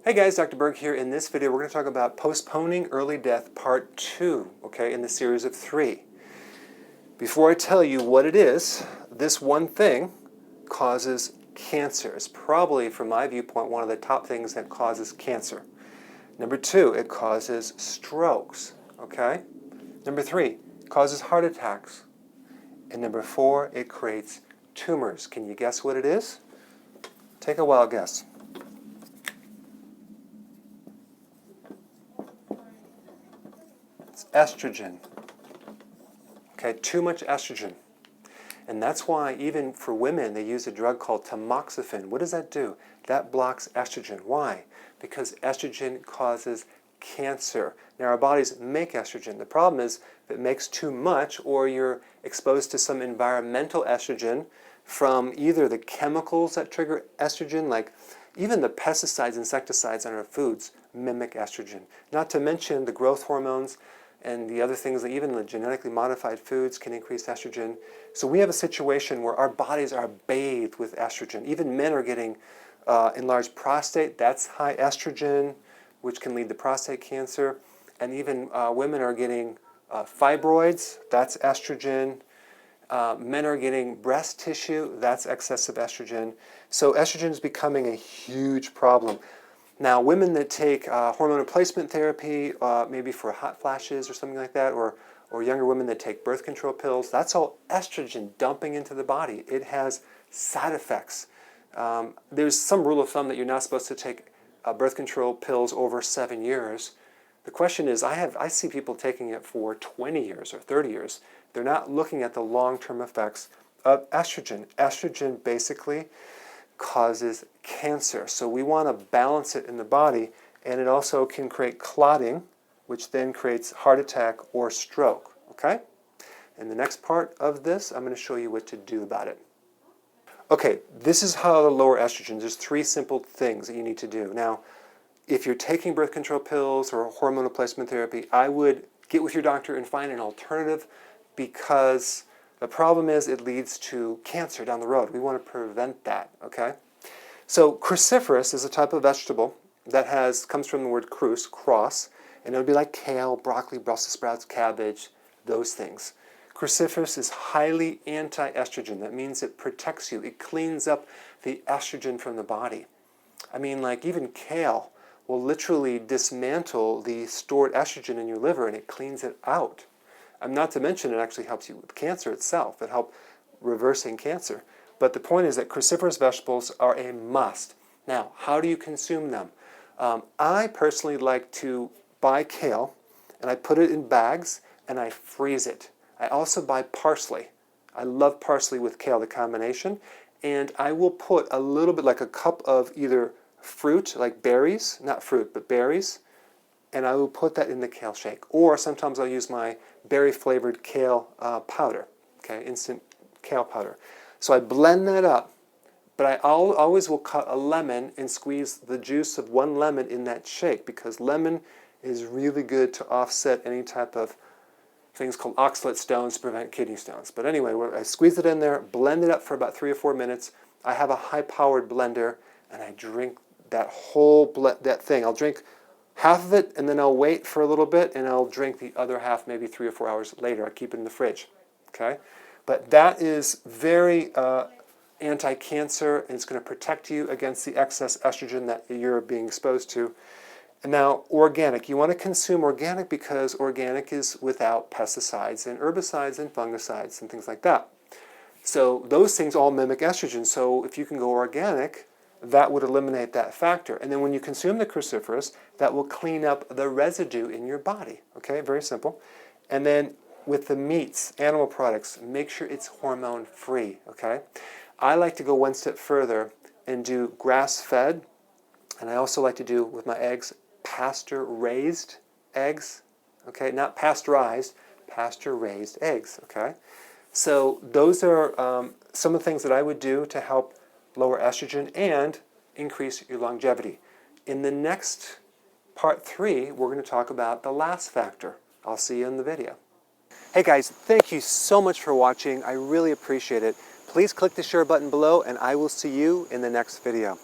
Hey guys, Dr. Berg here. In this video, we're going to talk about postponing early death part 2, okay, in the series of 3. Before I tell you what it is, this one thing causes cancer. It's probably, from my viewpoint, one of the top things that causes cancer. Number 2, it causes strokes, okay? Number 3, it causes heart attacks. And number 4, it creates tumors. Can you guess what it is? Take a wild guess. It's estrogen. Okay, too much estrogen. And that's why even for women they use a drug called tamoxifen. What does that do? That blocks estrogen. Why? Because estrogen causes cancer. Now our bodies make estrogen. The problem is if it makes too much or you're exposed to some environmental estrogen from either the chemicals that trigger estrogen, like even the pesticides, insecticides on our foods mimic estrogen. Not to mention the growth hormones and the other things that even the genetically modified foods can increase estrogen. So we have a situation where our bodies are bathed with estrogen. Even men are getting enlarged prostate. That's high estrogen, which can lead to prostate cancer. And even women are getting fibroids. That's estrogen. Men are getting breast tissue. That's excessive estrogen. So estrogen is becoming a huge problem. Now, women that take hormone replacement therapy, maybe for hot flashes or something like that, or younger women that take birth control pills, that's all estrogen dumping into the body. It has side effects. There's some rule of thumb that you're not supposed to take birth control pills over 7 years. The question is, I see people taking it for 20 years or 30 years. They're not looking at the long-term effects of estrogen. Estrogen basically causes cancer. So we want to balance it in the body, and it also can create clotting, which then creates heart attack or stroke. Okay? In the next part of this, I'm going to show you what to do about it. Okay, this is how to lower estrogen. There's 3 simple things that you need to do. Now, if you're taking birth control pills or hormone replacement therapy, I would get with your doctor and find an alternative, because the problem is it leads to cancer down the road. We want to prevent that, okay? So cruciferous is a type of vegetable that comes from the word cross, and it would be like kale, broccoli, Brussels sprouts, cabbage, those things. Cruciferous is highly anti-estrogen. That means it protects you. It cleans up the estrogen from the body. I mean, like even kale will literally dismantle the stored estrogen in your liver, and it cleans it out. Not to mention it actually helps you with cancer itself. It helps reversing cancer. But the point is that cruciferous vegetables are a must. Now, how do you consume them? I personally like to buy kale, and I put it in bags, and I freeze it. I also buy parsley. I love parsley with kale, the combination. And I will put a little bit, like a cup of either fruit, like berries, not fruit, but berries, and I will put that in the kale shake. Or sometimes I'll use my berry-flavored kale powder, okay, instant kale powder. So I blend that up, but I always will cut a lemon and squeeze the juice of 1 lemon in that shake, because lemon is really good to offset any type of things called oxalate stones to prevent kidney stones. But anyway, I squeeze it in there, blend it up for about 3 or 4 minutes. I have a high-powered blender, and I drink that whole that thing. I'll drink half of it, and then I'll wait for a little bit, and I'll drink the other half maybe 3 or 4 hours later. I keep it in the fridge, okay? But that is very anti-cancer, and it's going to protect you against the excess estrogen that you're being exposed to. And now, organic. You want to consume organic because organic is without pesticides and herbicides and fungicides and things like that. So those things all mimic estrogen. So if you can go organic, that would eliminate that factor. And then when you consume the cruciferous, that will clean up the residue in your body. Okay, very simple. And then with the meats, animal products, make sure it's hormone-free. Okay, I like to go one step further and do grass-fed, and I also like to do with my eggs pasture-raised eggs. Okay, not pasteurized, pasture-raised eggs. Okay, so those are some of the things that I would do to help lower estrogen and increase your longevity. In the next part 3, we're going to talk about the last factor. I'll see you in the video. Hey guys, thank you so much for watching. I really appreciate it. Please click the share button below, and I will see you in the next video.